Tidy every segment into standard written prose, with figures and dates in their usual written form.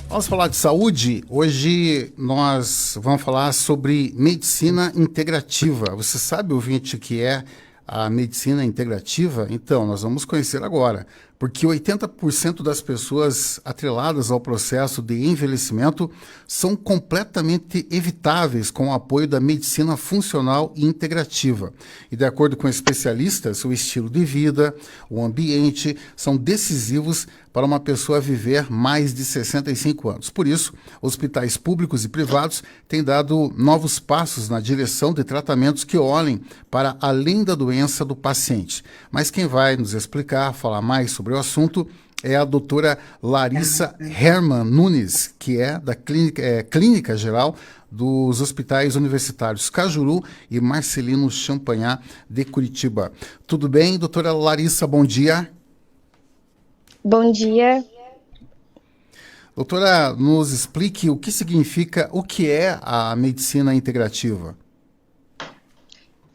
Vamos falar de saúde? Hoje nós vamos falar sobre medicina integrativa. Você sabe, ouvinte, o que é a medicina integrativa? Então, nós vamos conhecer agora, porque 80% das pessoas atreladas ao processo de envelhecimento são completamente evitáveis com o apoio da medicina funcional e integrativa. E de acordo com especialistas, o estilo de vida, o ambiente são decisivos para uma pessoa viver mais de 65 anos. Por isso, hospitais públicos e privados têm dado novos passos na direção de tratamentos que olhem para além da doença do paciente. Mas quem vai nos explicar, falar mais sobre o assunto, é a doutora Larissa Herman Nunes, que é da Clínica Geral dos Hospitais Universitários Cajuru e Marcelino Champagnat de Curitiba. Tudo bem, doutora Larissa? Bom dia. Bom dia. Doutora, nos explique o que significa, o que é a medicina integrativa.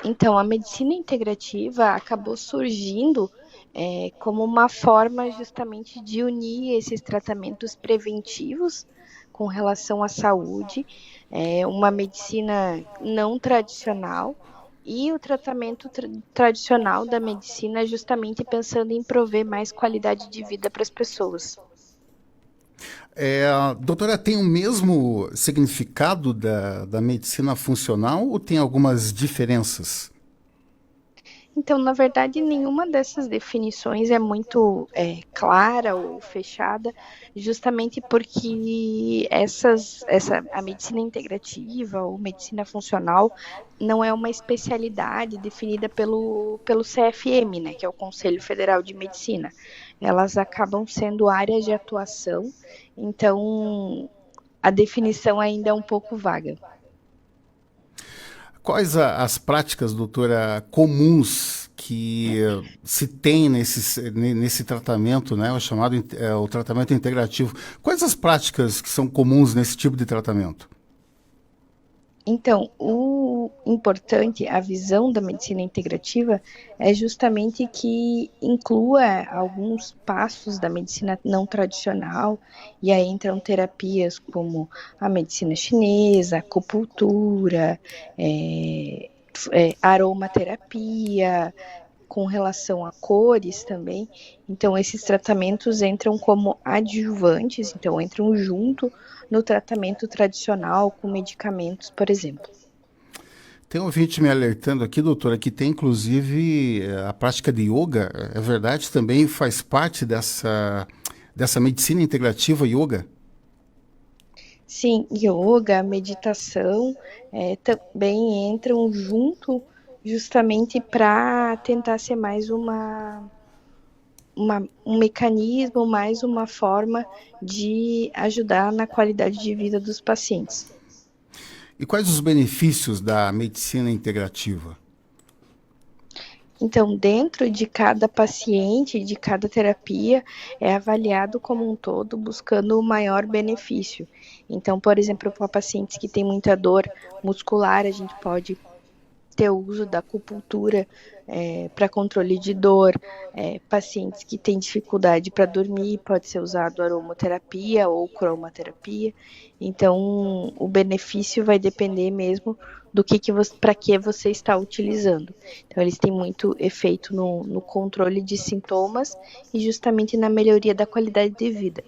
Então, a medicina integrativa acabou surgindo como uma forma justamente de unir esses tratamentos preventivos com relação à saúde, uma medicina não tradicional e o tratamento tradicional da medicina justamente pensando em prover mais qualidade de vida para as pessoas. Doutora, tem o mesmo significado da medicina funcional ou tem algumas diferenças? Então, na verdade, nenhuma dessas definições é muito clara ou fechada, justamente porque a medicina integrativa ou medicina funcional não é uma especialidade definida pelo CFM, né, que é o Conselho Federal de Medicina. Elas acabam sendo áreas de atuação, então a definição ainda é um pouco vaga. Quais as práticas, doutora, comuns que se tem nesse tratamento, né, o chamado o tratamento integrativo? Quais as práticas que são comuns nesse tipo de tratamento? Então, o importante, a visão da medicina integrativa é justamente que inclua alguns passos da medicina não tradicional, e aí entram terapias como a medicina chinesa, acupuntura, aromaterapia, com relação a cores também. Então, esses tratamentos entram como adjuvantes, então entram junto no tratamento tradicional com medicamentos, por exemplo. Tem um ouvinte me alertando aqui, doutora, que tem inclusive a prática de yoga, é verdade? Também faz parte dessa medicina integrativa yoga? Sim, yoga, meditação também entram junto justamente para tentar ser mais um mecanismo, mais uma forma de ajudar na qualidade de vida dos pacientes. E quais os benefícios da medicina integrativa? Então, dentro de cada paciente, de cada terapia, é avaliado como um todo, buscando o maior benefício. Então, por exemplo, para pacientes que têm muita dor muscular, a gente pode ter o uso da acupuntura para controle de dor, pacientes que têm dificuldade para dormir, pode ser usado aromaterapia ou cromoterapia. Então, o benefício vai depender mesmo do para que você está utilizando. Então, eles têm muito efeito no controle de sintomas e justamente na melhoria da qualidade de vida.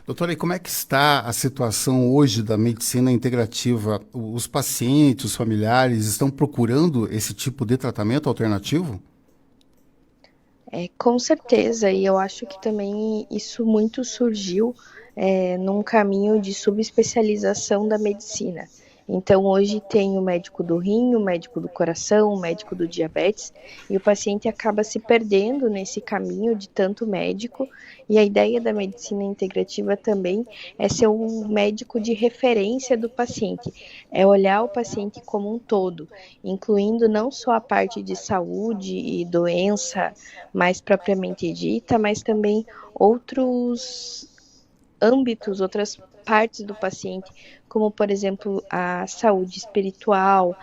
Doutora, e como é que está a situação hoje da medicina integrativa? Os pacientes, os familiares estão procurando esse tipo de tratamento alternativo? Com certeza, e eu acho que também isso muito surgiu num caminho de subespecialização da medicina. Então, hoje tem o médico do rim, o médico do coração, o médico do diabetes, e o paciente acaba se perdendo nesse caminho de tanto médico, e a ideia da medicina integrativa também é ser um médico de referência do paciente, é olhar o paciente como um todo, incluindo não só a parte de saúde e doença mais propriamente dita, mas também outros âmbitos, outras partes do paciente, como, por exemplo, a saúde espiritual,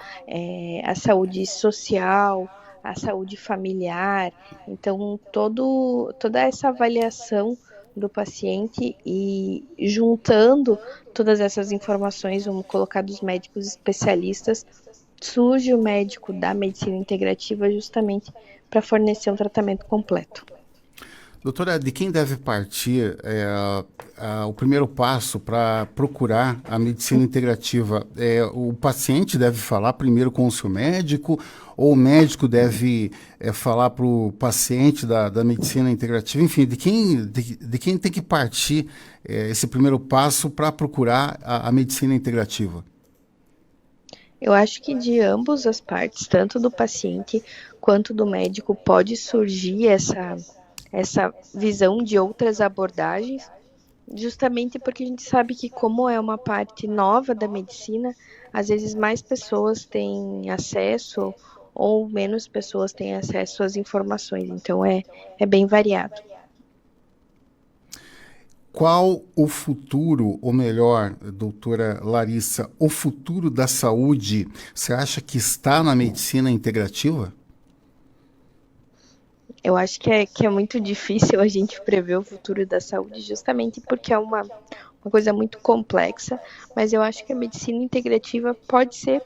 a saúde social, a saúde familiar. Então, toda essa avaliação do paciente e juntando todas essas informações, vamos colocar dos médicos especialistas, surge o médico da medicina integrativa justamente para fornecer um tratamento completo. Doutora, de quem deve partir o primeiro passo para procurar a medicina integrativa? O paciente deve falar primeiro com o seu médico ou o médico deve falar para o paciente da medicina integrativa? Enfim, de quem tem que partir esse primeiro passo para procurar a medicina integrativa? Eu acho que de ambas as partes, tanto do paciente quanto do médico, pode surgir essa visão de outras abordagens, justamente porque a gente sabe que, como é uma parte nova da medicina, às vezes mais pessoas têm acesso ou menos pessoas têm acesso às informações, então é bem variado. Qual o futuro, ou melhor, doutora Larissa, o futuro da saúde, você acha que está na medicina integrativa? Eu acho que é muito difícil a gente prever o futuro da saúde, justamente porque é uma coisa muito complexa, mas eu acho que a medicina integrativa pode ser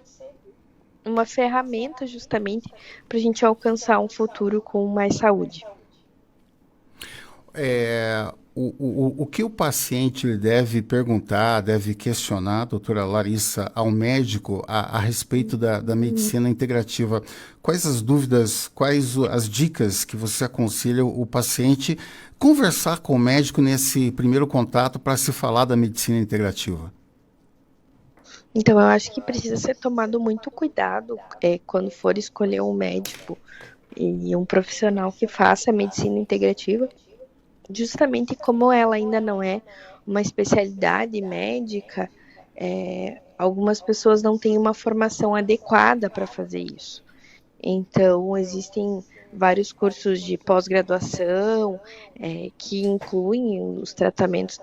uma ferramenta justamente para a gente alcançar um futuro com mais saúde. O que o paciente deve perguntar, deve questionar, doutora Larissa, ao médico a respeito da medicina integrativa? Quais as dúvidas, quais as dicas que você aconselha o paciente conversar com o médico nesse primeiro contato para se falar da medicina integrativa? Então, eu acho que precisa ser tomado muito cuidado quando for escolher um médico e um profissional que faça a medicina integrativa, justamente como ela ainda não é uma especialidade médica, algumas pessoas não têm uma formação adequada para fazer isso. Então, existem vários cursos de pós-graduação que incluem os tratamentos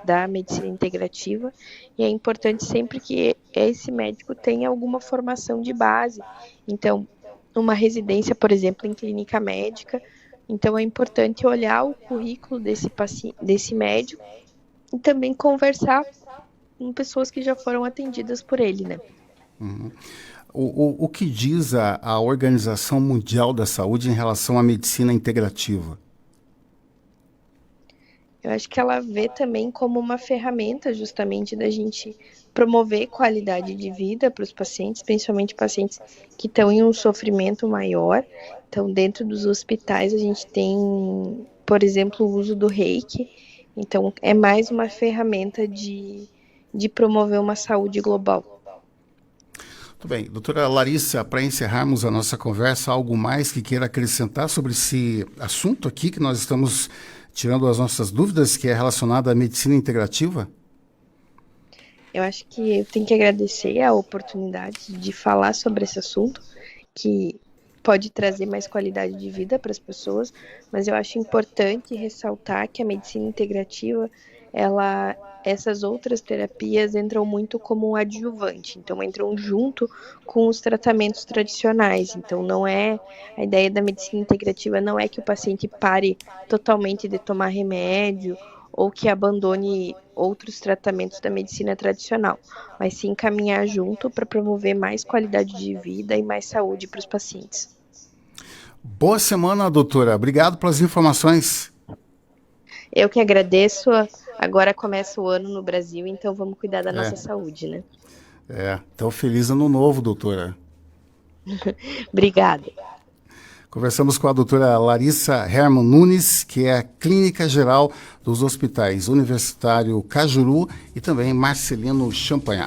da medicina integrativa, e é importante sempre que esse médico tenha alguma formação de base. Então, uma residência, por exemplo, em clínica médica. Então, é importante olhar o currículo desse médico e também conversar com pessoas que já foram atendidas por ele, né? Uhum. O que diz a Organização Mundial da Saúde em relação à medicina integrativa? Eu acho que ela vê também como uma ferramenta justamente da gente promover qualidade de vida para os pacientes, principalmente pacientes que estão em um sofrimento maior. Então, dentro dos hospitais, a gente tem, por exemplo, o uso do Reiki. Então, é mais uma ferramenta de promover uma saúde global. Muito bem. Doutora Larissa, para encerrarmos a nossa conversa, algo mais que queira acrescentar sobre esse assunto aqui que nós estamos tirando as nossas dúvidas, que é relacionado à medicina integrativa? Eu acho que eu tenho que agradecer a oportunidade de falar sobre esse assunto, que pode trazer mais qualidade de vida para as pessoas, mas eu acho importante ressaltar que a medicina integrativa, essas outras terapias entram muito como um adjuvante, então entram junto com os tratamentos tradicionais. Então a ideia da medicina integrativa não é que o paciente pare totalmente de tomar remédio ou que abandone outros tratamentos da medicina tradicional, mas sim caminhar junto para promover mais qualidade de vida e mais saúde para os pacientes. Boa semana, doutora. Obrigado pelas informações. Eu que agradeço. Agora começa o ano no Brasil, então vamos cuidar da nossa saúde, né? Então feliz ano novo, doutora. Obrigada. Conversamos com a doutora Larissa Herman Nunes, que é a clínica geral dos hospitais Universitário Cajuru e também Marcelino Champagnat.